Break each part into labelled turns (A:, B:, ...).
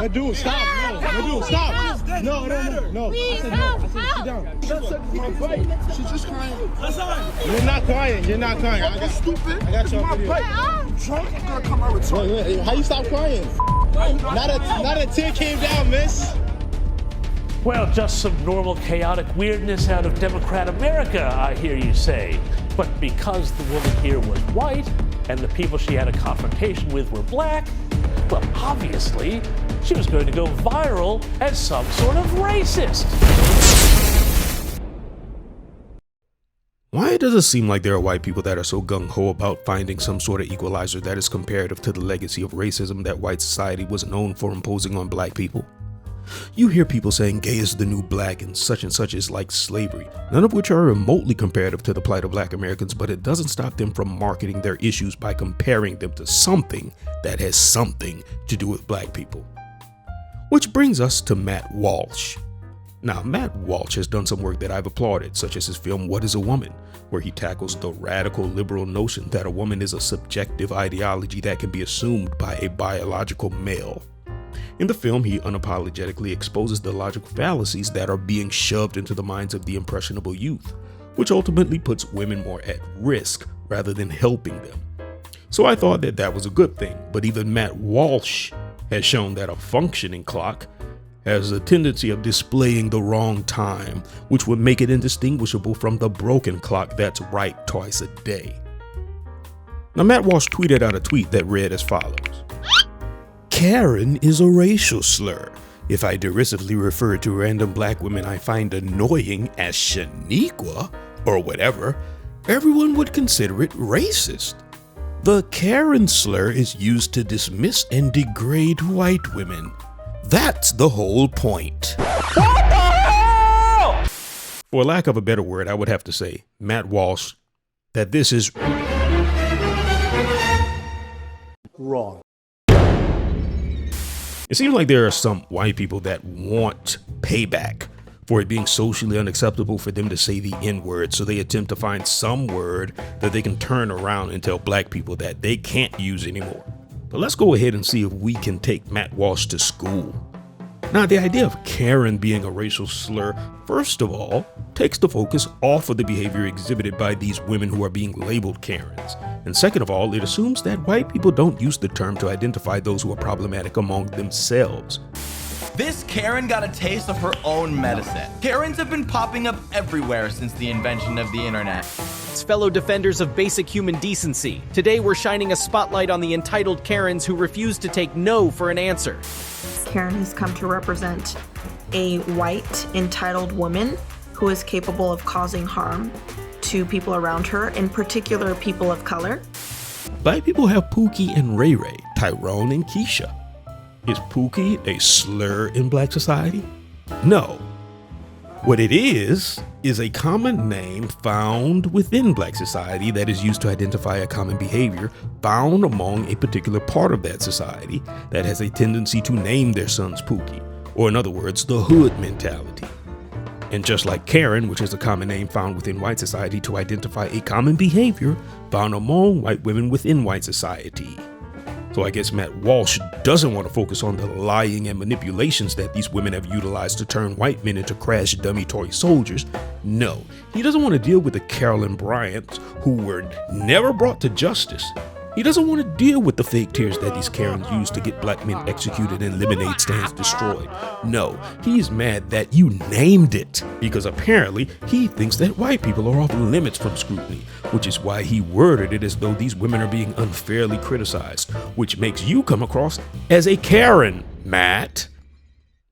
A: Dude, stop. No, dude, stop. No. I said no. I said sit down.
B: She's just crying.
A: You're not crying. I got
B: Stupid.
A: I got you on video.
B: I'm drunk. I'm gonna come out with
A: Wait, how you stop crying? Not a tear came down, miss.
C: Well, just some normal chaotic weirdness out of Democrat America, I hear you say. But because the woman here was white and the people she had a confrontation with were black, well, obviously, she was going to go viral as some sort of racist.
D: Why does it seem like there are white people that are so gung-ho about finding some sort of equalizer that is comparative to the legacy of racism that white society was known for imposing on black people? You hear people saying gay is the new black and such is like slavery, none of which are remotely comparative to the plight of black Americans, but it doesn't stop them from marketing their issues by comparing them to something that has something to do with black people. Which brings us to Matt Walsh. Now, Matt Walsh has done some work that I've applauded, such as his film What is a Woman?, where he tackles the radical liberal notion that a woman is a subjective ideology that can be assumed by a biological male. In the film, he unapologetically exposes the logical fallacies that are being shoved into the minds of the impressionable youth, which ultimately puts women more at risk rather than helping them. So I thought that was a good thing, but even Matt Walsh has shown that a functioning clock has a tendency of displaying the wrong time, which would make it indistinguishable from the broken clock that's right twice a day. Now, Matt Walsh tweeted out a tweet that read as follows. Karen is a racial slur. If I derisively refer to random black women I find annoying as Shaniqua or whatever, everyone would consider it racist. The Karen slur is used to dismiss and degrade white women. That's the whole point. What the hell? For lack of a better word, I would have to say, Matt Walsh, that this is
A: Wrong.
D: It seems like there are some white people that want payback for it being socially unacceptable for them to say the N-word, so they attempt to find some word that they can turn around and tell black people that they can't use anymore. But let's go ahead and see if we can take Matt Walsh to school. Now, the idea of Karen being a racial slur, first of all, takes the focus off of the behavior exhibited by these women who are being labeled Karens. And second of all, it assumes that white people don't use the term to identify those who are problematic among themselves.
E: This Karen got a taste of her own medicine. Karens have been popping up everywhere since the invention of the internet.
F: Fellow defenders of basic human decency, today we're shining a spotlight on the entitled Karens who refuse to take no for an answer.
G: Karen has come to represent a white, entitled woman who is capable of causing harm to people around her, in particular people of color.
D: Black people have Pookie and Ray Ray, Tyrone and Keisha. Is Pookie a slur in black society? No. What it is a common name found within black society that is used to identify a common behavior found among a particular part of that society that has a tendency to name their sons Pookie, or in other words, the hood mentality. And just like Karen, which is a common name found within white society to identify a common behavior found among white women within white society. So I guess Matt Walsh doesn't want to focus on the lying and manipulations that these women have utilized to turn white men into crash dummy toy soldiers. No, he doesn't want to deal with the Carolyn Bryants who were never brought to justice. He doesn't want to deal with the fake tears that these Karens use to get black men executed and lemonade stands destroyed. No, he's mad that you named it, because apparently he thinks that white people are off limits from scrutiny, which is why he worded it as though these women are being unfairly criticized, which makes you come across as a Karen, Matt.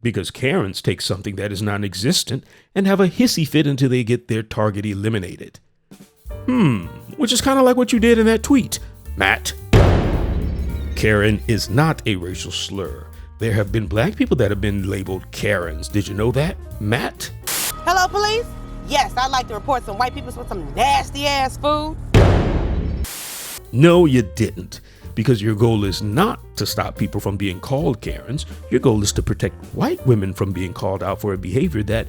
D: Because Karens take something that is non-existent and have a hissy fit until they get their target eliminated. Which is kind of like what you did in that tweet, Matt. Karen is not a racial slur. There have been black people that have been labeled Karens. Did you know that, Matt?
H: Hello, police? Yes, I'd like to report some white people with some nasty ass food.
D: No, you didn't. Because your goal is not to stop people from being called Karens. Your goal is to protect white women from being called out for a behavior that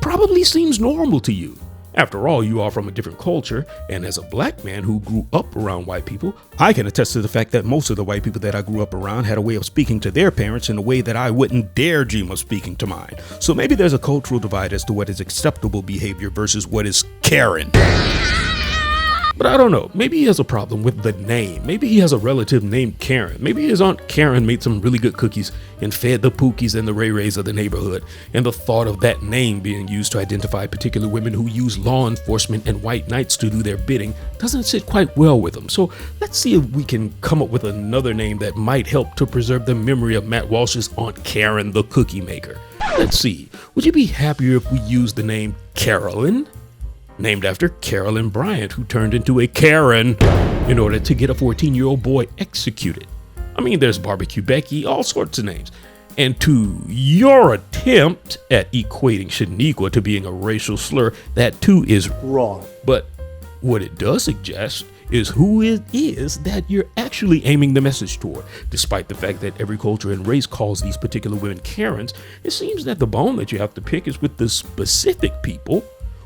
D: probably seems normal to you. After all, you are from a different culture, and as a black man who grew up around white people, I can attest to the fact that most of the white people that I grew up around had a way of speaking to their parents in a way that I wouldn't dare dream of speaking to mine. So maybe there's a cultural divide as to what is acceptable behavior versus what is Karen. But I don't know, maybe he has a problem with the name. Maybe he has a relative named Karen. Maybe his Aunt Karen made some really good cookies and fed the Pookies and the Ray Rays of the neighborhood. And the thought of that name being used to identify particular women who use law enforcement and white knights to do their bidding doesn't sit quite well with him. So let's see if we can come up with another name that might help to preserve the memory of Matt Walsh's Aunt Karen, the cookie maker. Let's see, would you be happier if we used the name Carolyn? Named after Carolyn Bryant, who turned into a Karen in order to get a 14-year-old boy executed. I mean, there's Barbecue Becky, all sorts of names. And to your attempt at equating Shaniqua to being a racial slur, that too is wrong. But what it does suggest is who it is that you're actually aiming the message toward. Despite the fact that every culture and race calls these particular women Karens, it seems that the bone that you have to pick is with the specific people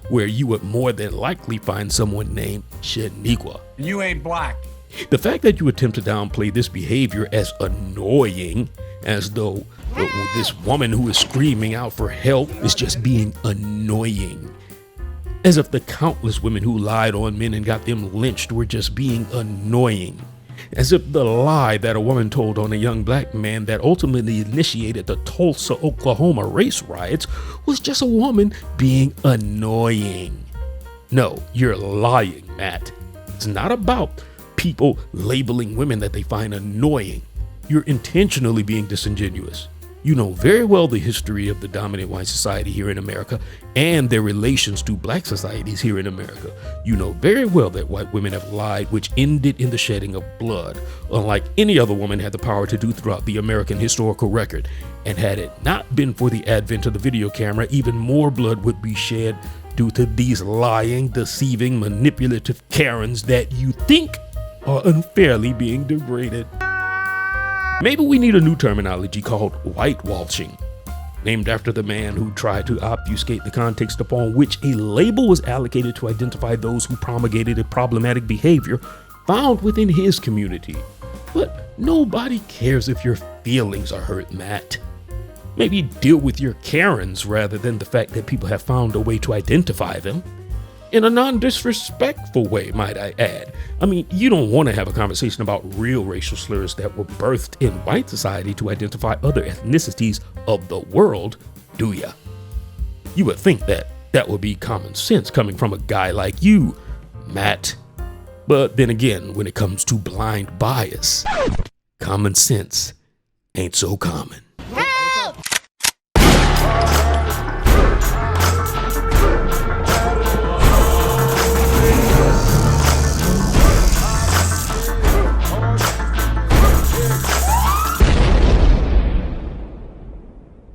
D: where you would more than likely find someone named Shaniqua.
I: You ain't black.
D: The fact that you attempt to downplay this behavior as annoying, as though this woman who is screaming out for help is just being annoying. As if the countless women who lied on men and got them lynched were just being annoying. As if the lie that a woman told on a young black man that ultimately initiated the Tulsa, Oklahoma race riots was just a woman being annoying. No, you're lying, Matt. It's not about people labeling women that they find annoying. You're intentionally being disingenuous. You know very well the history of the dominant white society here in America and their relations to black societies here in America. You know very well that white women have lied, which ended in the shedding of blood, unlike any other woman had the power to do throughout the American historical record. And had it not been for the advent of the video camera, even more blood would be shed due to these lying, deceiving, manipulative Karens that you think are unfairly being degraded. Maybe we need a new terminology called whitewashing, named after the man who tried to obfuscate the context upon which a label was allocated to identify those who promulgated a problematic behavior found within his community. But nobody cares if your feelings are hurt, Matt. Maybe deal with your Karens rather than the fact that people have found a way to identify them. In a non-disrespectful way, might I add. I mean, you don't want to have a conversation about real racial slurs that were birthed in white society to identify other ethnicities of the world, do ya? You would think that that would be common sense coming from a guy like you, Matt. But then again, when it comes to blind bias, common sense ain't so common.